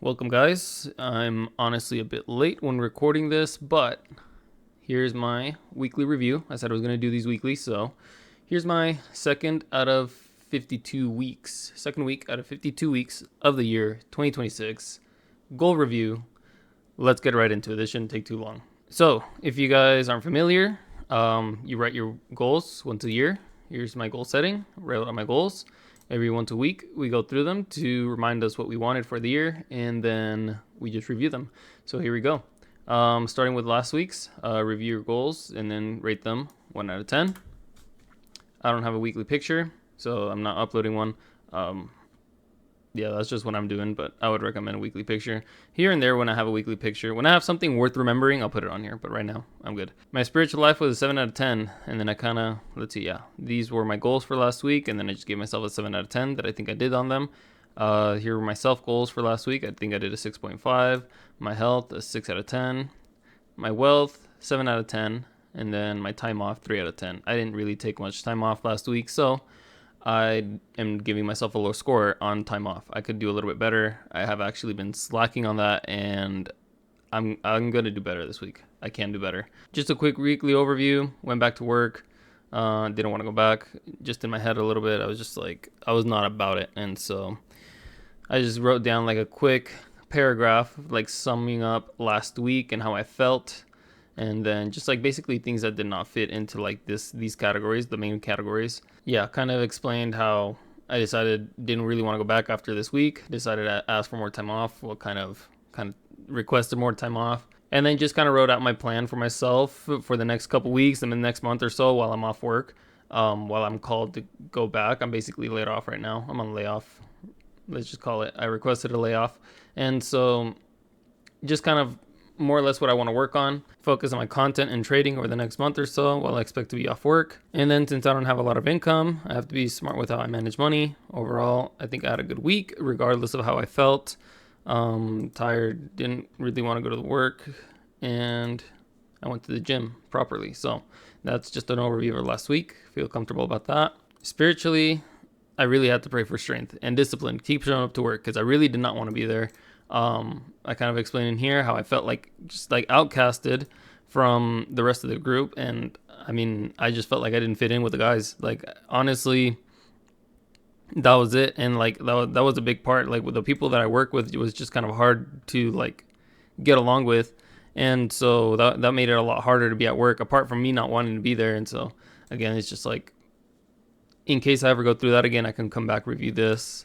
Welcome, guys. I'm honestly a bit late when recording this, but here's my weekly review. I said I was going to do these weekly, so here's my second out of 52 weeks. Second week out of 52 weeks of the year 2026. Goal review. Let's get right into it. This shouldn't take too long. So, if you guys aren't familiar, you write your goals once a year. Here's my goal setting. Write out my goals. Every once a week, we go through them to remind us what we wanted for the year, and then we just review them. So here we go. Starting with last week's, review your goals and then rate them 1 out of 10. I don't have a weekly picture, so I'm not uploading one. Yeah, that's just what I'm doing, but I would recommend a weekly picture. Here and there when I have a weekly picture. When I have something worth remembering, I'll put it on here, but right now, I'm good. My spiritual life was a 7 out of 10, and then I kind of, these were my goals for last week, and then I just gave myself a 7 out of 10 that I think I did on them. Here were my self goals for last week. I think I did a 6.5. My health, a 6 out of 10. My wealth, 7 out of 10. And then my time off, 3 out of 10. I didn't really take much time off last week, so I am giving myself a low score on time off. I could do a little bit better. I have actually been slacking on that, and I'm gonna do better this week. I can do better. Just a quick weekly overview. Went back to work. Didn't want to go back. Just in my head a little bit. I was just like, I was not about it, and so I just wrote down like a quick paragraph, like summing up last week and how I felt, and then just like basically things that did not fit into like these categories, the main categories. Yeah, kind of explained how I decided didn't really want to go back after this week. Decided to ask for more time off. Well, kind of requested more time off, and then just kind of wrote out my plan for myself for the next couple weeks and the next month or so while I'm off work. While I'm called to go back, I'm basically laid off right now. I'm on layoff. Let's just call it. I requested a layoff, and so just kind of more or less what I want to work on, focus on my content and trading over the next month or so while I expect to be off work. And then since I don't have a lot of income, I have to be smart with how I manage money. Overall, I think I had a good week regardless of how I felt. Tired, didn't really want to go to the work, and I went to the gym properly. So that's just an overview of last week. Feel comfortable about that. Spiritually, I really had to pray for strength and discipline. Keep showing up to work because I really did not want to be there. I kind of explained in here how I felt like just like outcasted from the rest of the group, and I mean, I just felt like I didn't fit in with the guys. Like honestly, that was it, and like that was a big part. Like with the people that I work with, it was just kind of hard to like get along with, and so that made it a lot harder to be at work. Apart from me not wanting to be there, and so again, it's just like in case I ever go through that again, I can come back, review this,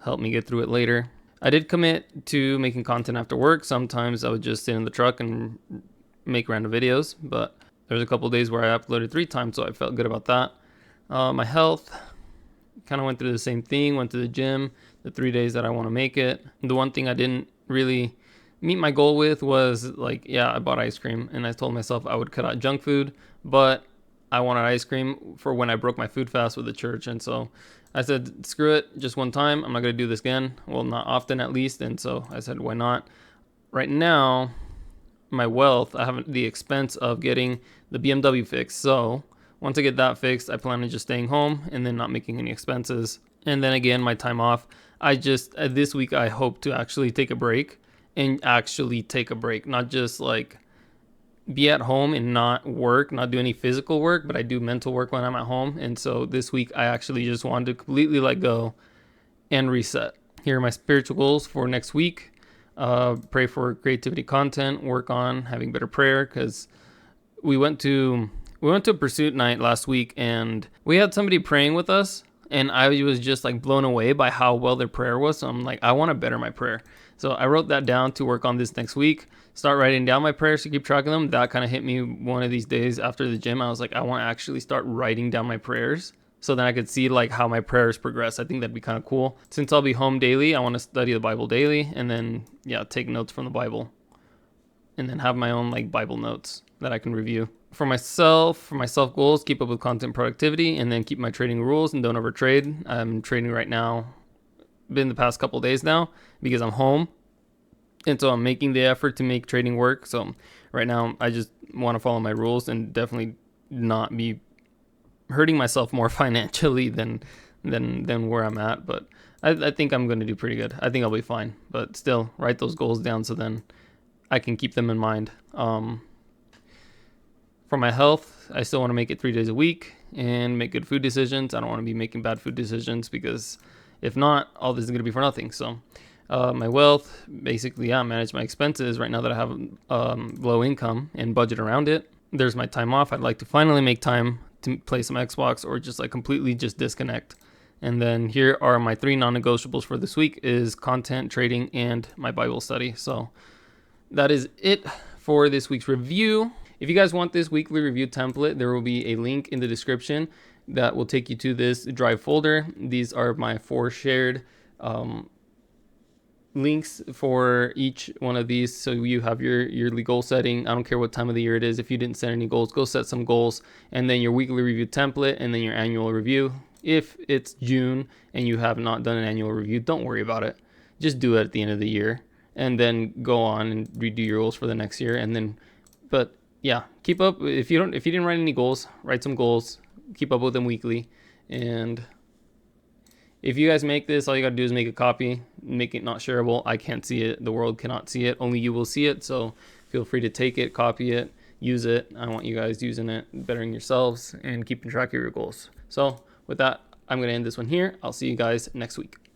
help me get through it later. I did commit to making content after work. Sometimes I would just sit in the truck and make random videos, but there's a couple of days where I uploaded 3 times, so I felt good about that. My health, kind of went through the same thing, went to the gym the 3 days that I want to make it. The one thing I didn't really meet my goal with was like, yeah, I bought ice cream, and I told myself I would cut out junk food, but I wanted ice cream for when I broke my food fast with the church, and so I said, screw it, just one time. I'm not going to do this again. Well, not often at least. And so I said, why not? Right now, my wealth, I have the expense of getting the BMW fixed. So once I get that fixed, I plan on just staying home and then not making any expenses. And then again, my time off, this week, I hope to actually take a break, not just like be at home and not work, not do any physical work, but I do mental work when I'm at home. And so this week I actually just wanted to completely let go and reset. Here are my spiritual goals for next week. Pray for creativity content, work on having better prayer, because we went to a pursuit night last week and we had somebody praying with us, and I was just like blown away by how well their prayer was. So I'm like, I want to better my prayer. So I wrote that down to work on this next week. Start writing down my prayers to keep track of them. That kind of hit me one of these days after the gym. I was like, I want to actually start writing down my prayers so then I could see like how my prayers progress. I think that'd be kind of cool. Since I'll be home daily, I want to study the Bible daily and then take notes from the Bible and then have my own like Bible notes that I can review. For myself goals, keep up with content productivity and then keep my trading rules and don't overtrade. I'm trading right now, been the past couple days now because I'm home. And so I'm making the effort to make trading work. So right now I just want to follow my rules and definitely not be hurting myself more financially than than where I'm at. But I think I'm going to do pretty good. I think I'll be fine. But still, write those goals down so then I can keep them in mind. For my health, I still want to make it 3 days a week and make good food decisions. I don't want to be making bad food decisions, because if not, all this is going to be for nothing. So my wealth, basically, manage my expenses right now that I have low income, and budget around it. There's my time off. I'd like to finally make time to play some Xbox, or just like completely just disconnect. And then here are my 3 non-negotiables for this week: is content, trading, and my Bible study. So that is it for this week's review. If you guys want this weekly review template, there will be a link in the description that will take you to this Drive folder. These are my 4 shared links for each one of these. So you have your yearly goal setting. I don't care what time of the year it is. If you didn't set any goals, go set some goals. And then your weekly review template, and then your annual review. If it's June and you have not done an annual review, don't worry about it. Just do it at the end of the year, and then go on and redo your goals for the next year. And then, but yeah, keep up. If you didn't write any goals, write some goals. Keep up with them weekly. And if you guys make this, all you gotta do is make a copy, make it not shareable. I can't see it. The world cannot see it. Only you will see it. So feel free to take it, copy it, use it. I want you guys using it, bettering yourselves, and keeping track of your goals. So with that, I'm gonna end this one here. I'll see you guys next week.